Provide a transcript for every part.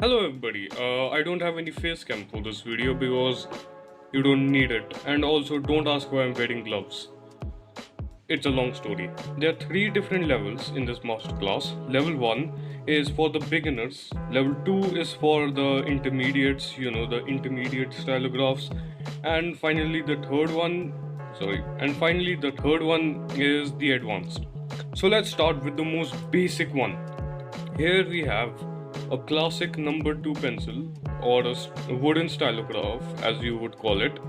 Hello everybody, I don't have any face cam for this video because you don't need it, and also don't ask why I'm wearing gloves. It's a long story. There are three different levels in this masterclass. Level 1 is for the beginners, level 2 is for the intermediates, the intermediate stylographs, and finally the third one is the advanced. So let's start with the most basic one. Here we have a classic number 2 pencil or a wooden stylograph as you would call it.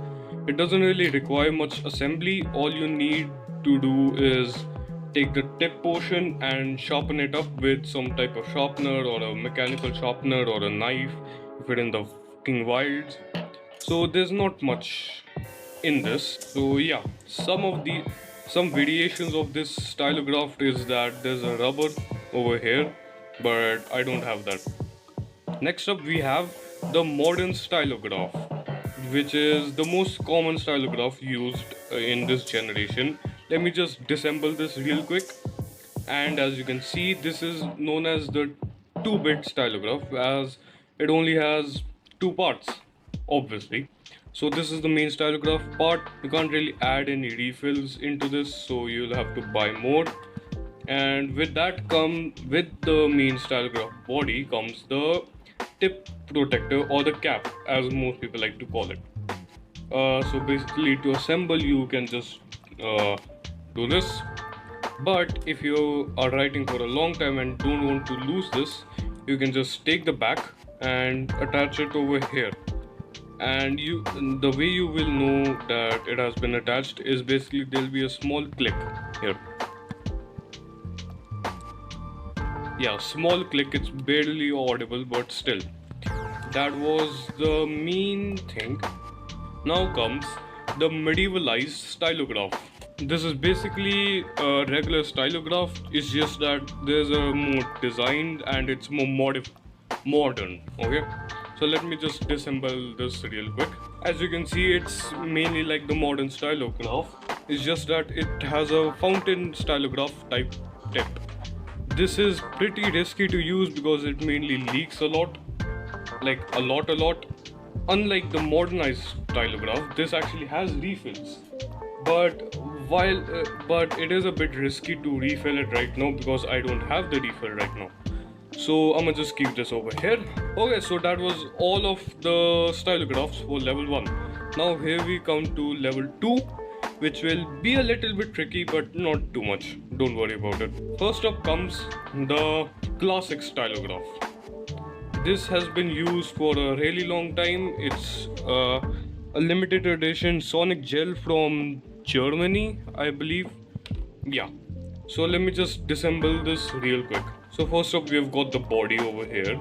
It doesn't really require much assembly. All you need to do is take the tip portion and sharpen it up with some type of sharpener or a mechanical sharpener or a knife if you're in the fucking wilds. So there's not much in this. So yeah, some variations of this stylograph is that there's a rubber over here, but I don't have that. Next up we have the modern stylograph, which is the most common stylograph used in this generation. Let me just disassemble this real quick. And as you can see, this is known as the 2-bit stylograph as it only has two parts, obviously. So this is the main stylograph part. You can't really add any refills into this, so you'll have to buy more. And with the main stylograph body comes the tip protector or the cap, as most people like to call it. So basically, to assemble, you can just do this. But if you are writing for a long time and don't want to lose this, you can just take the back and attach it over here. And the way you will know that it has been attached is basically there'll be a small click here. Yeah, small click, it's barely audible, but still. That was the main thing. Now comes the medievalized stylograph. This is basically a regular stylograph, it's just that there's a more designed and it's more modern, okay? So let me just disassemble this real quick. As you can see, it's mainly like the modern stylograph. It's just that it has a fountain stylograph type tip. This is pretty risky to use because it mainly leaks a lot, like a lot. Unlike the modernized stylograph, this actually has refills, but but it is a bit risky to refill it right now because I don't have the refill right now. So I'm gonna just keep this over here. Okay, so that was all of the stylographs for level 1. Now here we come to level 2, which will be a little bit tricky but not too much. Don't worry about it. First up comes the classic stylograph. This has been used for a really long time. It's a limited edition Sonic gel from Germany, I believe. Yeah. So let me just disassemble this real quick. So first up, we've got the body over here.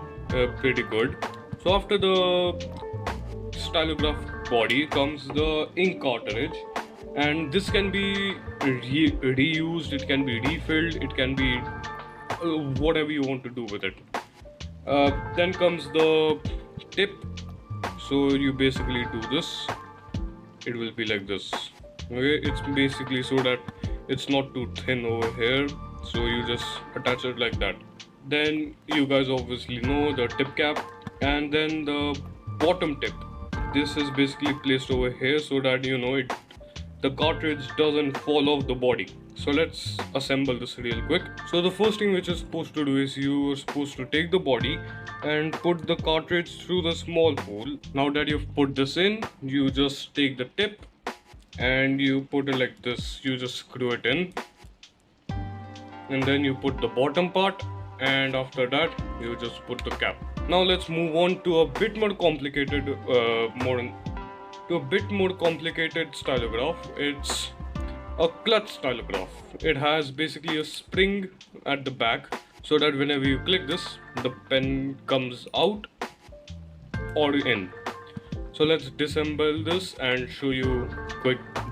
Pretty good. So after the stylograph body comes the ink cartridge, and this can be reused, it can be refilled, it can be whatever you want to do with it. Then comes the tip. So you basically do this. It will be like this. Okay, it's basically so that it's not too thin over here. So you just attach it like that. Then you guys obviously know the tip cap, and then the bottom tip. This is basically placed over here so that the cartridge doesn't fall off the body. So let's assemble this real quick. So the first thing which you're supposed to do is you're supposed to take the body and put the cartridge through the small hole. Now that you've put this in, you just take the tip and you put it like this. You just screw it in, and then you put the bottom part, and after that you just put the cap. Now let's move on to a bit more complicated stylograph. It's a clutch stylograph. It has basically a spring at the back so that whenever you click this, the pen comes out or in. So let's disassemble this and show you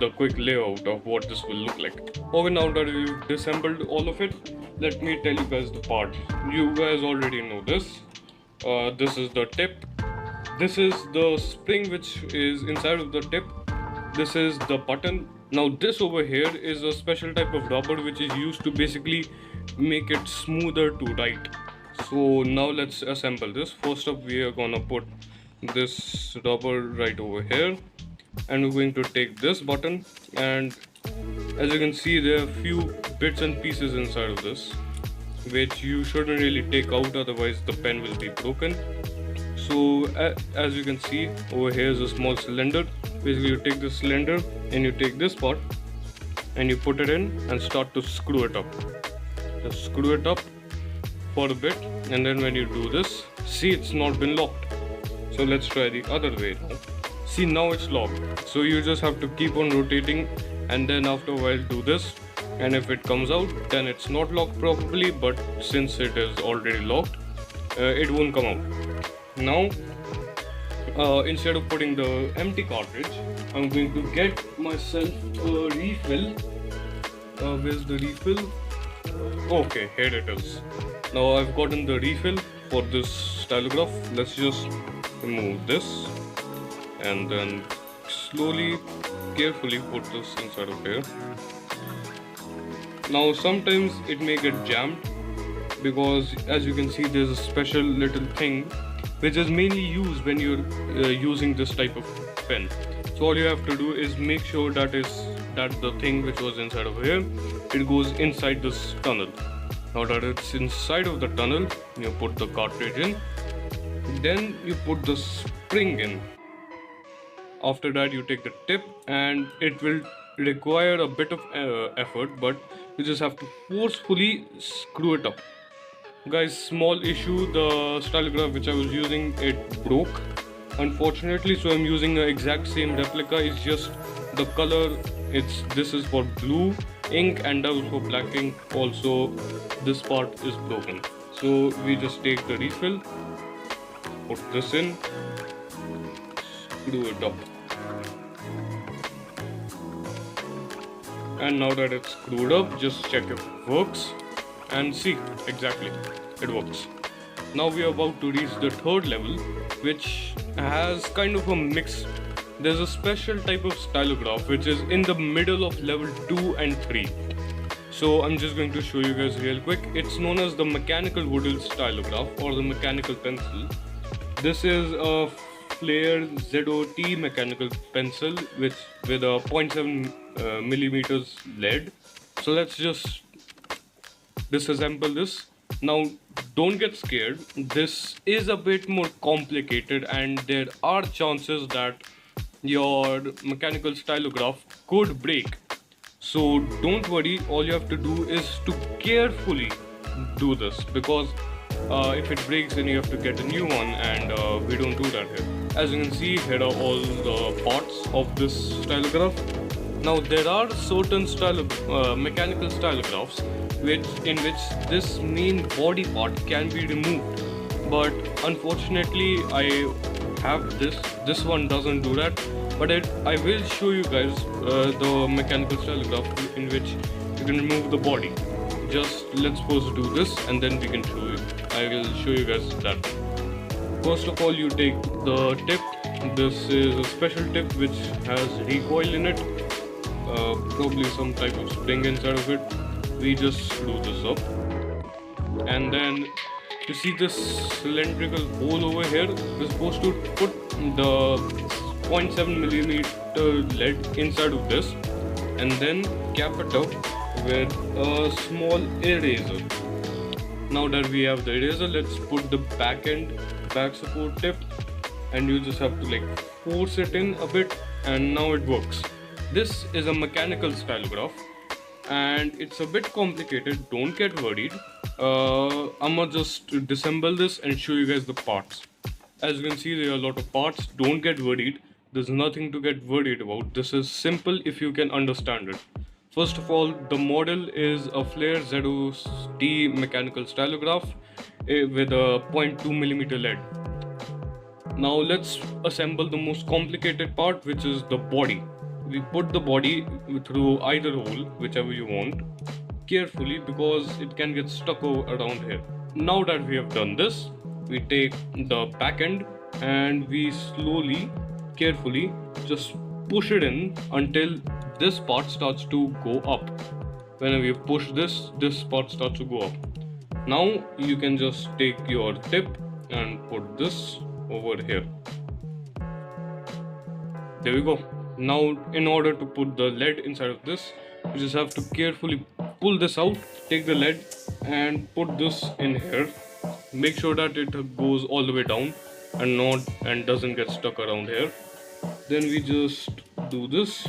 the quick layout of what this will look like. Okay, now that we've disassembled all of it, let me tell you guys the part. You guys already know this. This is the tip. This is the spring which is inside of the tip. This is the button. Now this over here is a special type of rubber which is used to basically make it smoother to write. So now let's assemble this. First up, we are gonna put this rubber right over here, and we're going to take this button, and as you can see there are a few bits and pieces inside of this which you shouldn't really take out, otherwise the pen will be broken. So as you can see over here is a small cylinder. Basically you take this cylinder and you take this part and you put it in and start to screw it up. Just screw it up for a bit, and then when you do this, see, it's not been locked. So let's try the other way now. See, now it's locked. So you just have to keep on rotating, and then after a while do this, and if it comes out then it's not locked properly, but since it is already locked, it won't come out. Now instead of putting the empty cartridge, I'm going to get myself a refill. Where's the refill? Okay, here it is. Now I've gotten the refill for this stylograph. Let's just remove this and then slowly, carefully put this inside of here. Now sometimes it may get jammed because as you can see there's a special little thing which is mainly used when you're using this type of pen. So all you have to do is make sure that the thing which was inside of here, it goes inside this tunnel. Now that it's inside of the tunnel, you put the cartridge in, then you put the spring in. After that you take the tip, and it will require a bit of effort, but you just have to forcefully screw it up. Guys, small issue, the stylograph which I was using, it broke unfortunately, so I'm using the exact same replica. It's just the color, this is for blue ink and that was for black ink. Also this part is broken, so we just take the refill, put this in, screw it up, and now that it's screwed up, just check if it works, and see, exactly, it works. Now we are about to reach the third level, which has kind of a mix. There's a special type of stylograph which is in the middle of level 2 and 3. So I'm just going to show you guys real quick. It's known as the mechanical wooden stylograph or the mechanical pencil. This is a Flair ZOT mechanical pencil with a 0.7 millimeters lead. So let's just disassemble this. Now don't get scared, this is a bit more complicated and there are chances that your mechanical stylograph could break. So don't worry, all you have to do is to carefully do this, because if it breaks then you have to get a new one, and we don't do that here. As you can see, here are all the parts of this stylograph. Now there are certain mechanical stylographs in which this main body part can be removed, but unfortunately I have this one doesn't do that, but I will show you guys the mechanical stylograph in which you can remove the body. Just let's first do this and then we can show you. I will show you guys that. First of all, you take the tip. This is a special tip which has recoil in it, probably some type of spring inside of it. We just screw this up, and then you see this cylindrical hole over here. We're supposed to put the 0.7 millimeter lead inside of this and then cap it up with a small eraser. Now that we have the eraser, let's put the back support tip, and you just have to force it in a bit, and now it works. This is a mechanical stylograph and it's a bit complicated, don't get worried. I'ma just disassemble this and show you guys the parts. As you can see, there are a lot of parts. Don't get worried, there's nothing to get worried about. This is simple if you can understand it. First of all, the model is a Flair ZOT mechanical stylograph with a 0.2 millimeter lead. Now let's assemble the most complicated part, which is the body. We put the body through either hole, whichever you want, carefully because it can get stuck around here. Now that we have done this, we take the back end and we slowly, carefully just push it in until this part starts to go up. Whenever you push this part starts to go up. Now you can just take your tip and put this over here. There we go. Now in order to put the lead inside of this, you just have to carefully pull this out, take the lead and put this in here. Make sure that it goes all the way down and doesn't get stuck around here. Then we just do this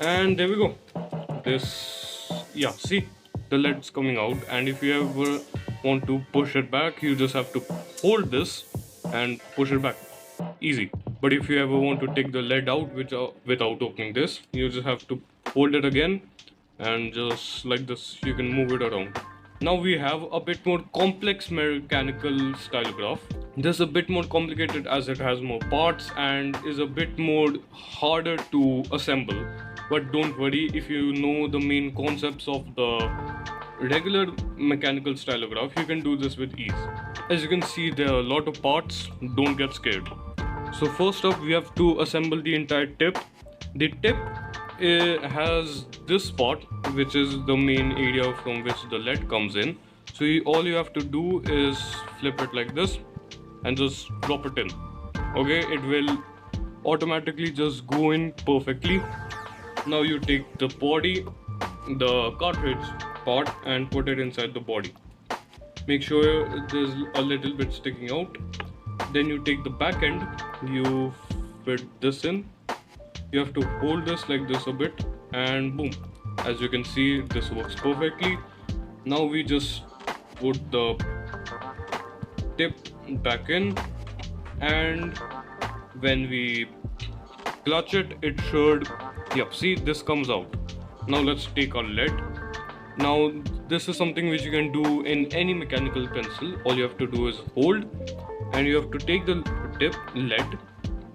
and there we go. This, yeah, see, the lead's coming out, and if you ever want to push it back, you just have to hold this and push it back. Easy. But if you ever want to take the lead out without opening this, you just have to hold it again and just like this you can move it around. Now we have a bit more complex mechanical stylograph. This is a bit more complicated as it has more parts and is a bit more harder to assemble. But don't worry, if you know the main concepts of the regular mechanical stylograph, you can do this with ease. As you can see, there are a lot of parts, don't get scared. So first up, we have to assemble the entire tip. The tip has this part, which is the main area from which the lead comes in. So all you have to do is flip it like this and just drop it in. Okay, it will automatically just go in perfectly. Now you take the body, the cartridge part, and put it inside the body. Make sure there's a little bit sticking out. Then you take the back end, you fit this in. You have to hold this like this a bit and boom. As you can see, this works perfectly. Now we just put the tip back in, and when we clutch it, it should, yep, see, this comes out. Now let's take our lead. Now this is something which you can do in any mechanical pencil. All you have to do is hold, and you have to take the tip lead,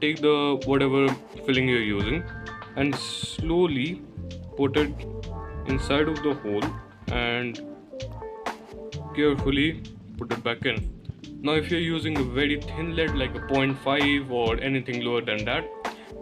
take the whatever filling you're using, and slowly put it inside of the hole and carefully put it back in. Now if you're using a very thin lead like a 0.5 or anything lower than that,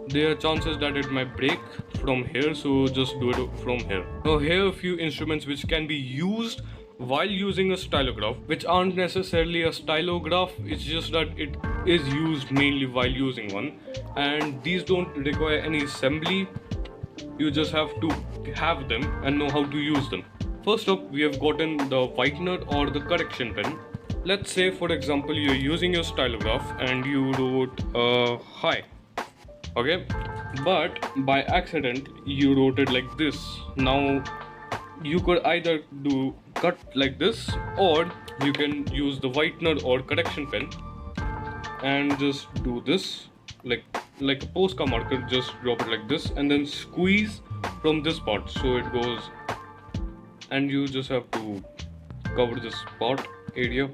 there are chances that it might break from here, so just do it from here. Now here are a few instruments which can be used while using a stylograph, which aren't necessarily a stylograph, it's just that it is used mainly while using one, and these don't require any assembly. You just have to have them and know how to use them. First up, we have gotten the whitener or the correction pen. Let's say for example you're using your stylograph and you wrote hi, okay, but by accident you wrote it like this. Now you could either do cut like this, or you can use the whitener or correction pen and just do this like a postcard marker. Just drop it like this and then squeeze from this part so it goes, and you just have to cover this part area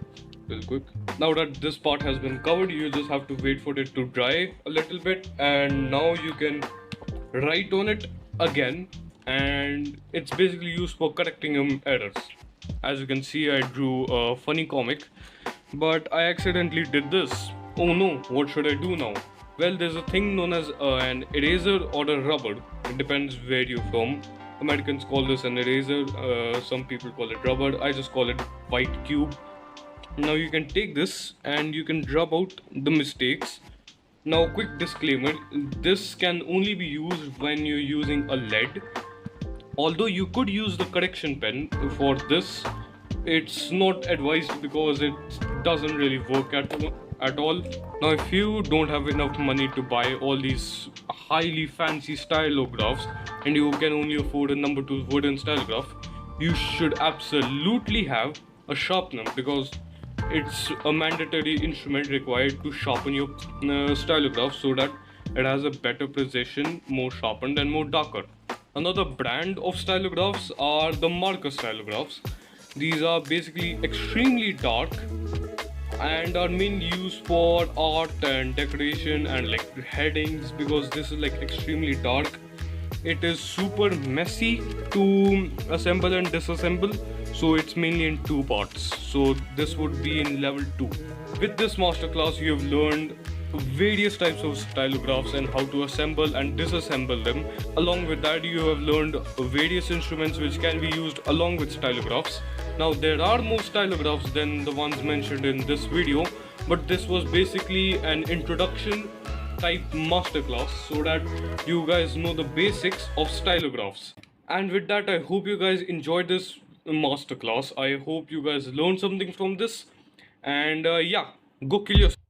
real quick. Now that this part has been covered, you just have to wait for it to dry a little bit, and now you can write on it again, and it's basically used for correcting errors. As you can see, I drew a funny comic, but I accidentally did this. Oh no, what should I do now? Well, there's a thing known as an eraser or a rubber. It depends where you're from. Americans call this an eraser, some people call it rubber. I just call it white cube. Now you can take this and you can rub out the mistakes. Now quick disclaimer, this can only be used when you're using a lead. Although you could use the correction pen for this, it's not advised because it doesn't really work at all. Now if you don't have enough money to buy all these highly fancy stylographs and you can only afford a number 2 wooden stylograph, you should absolutely have a sharpener, because it's a mandatory instrument required to sharpen your stylograph so that it has a better precision, more sharpened and more darker. Another brand of stylographs are the marker stylographs. These are basically extremely dark and are mainly used for art and decoration and like headings, because this is like extremely dark. It is super messy to assemble and disassemble, so it's mainly in 2 parts. So this would be in level 2. With this masterclass, you have learned various types of stylographs and how to assemble and disassemble them. Along with that, you have learned various instruments which can be used along with stylographs. Now there are more stylographs than the ones mentioned in this video, but this was basically an introduction type masterclass so that you guys know the basics of stylographs. And with that, I hope you guys enjoyed this masterclass. I hope you guys learned something from this. And yeah, go kill yourself.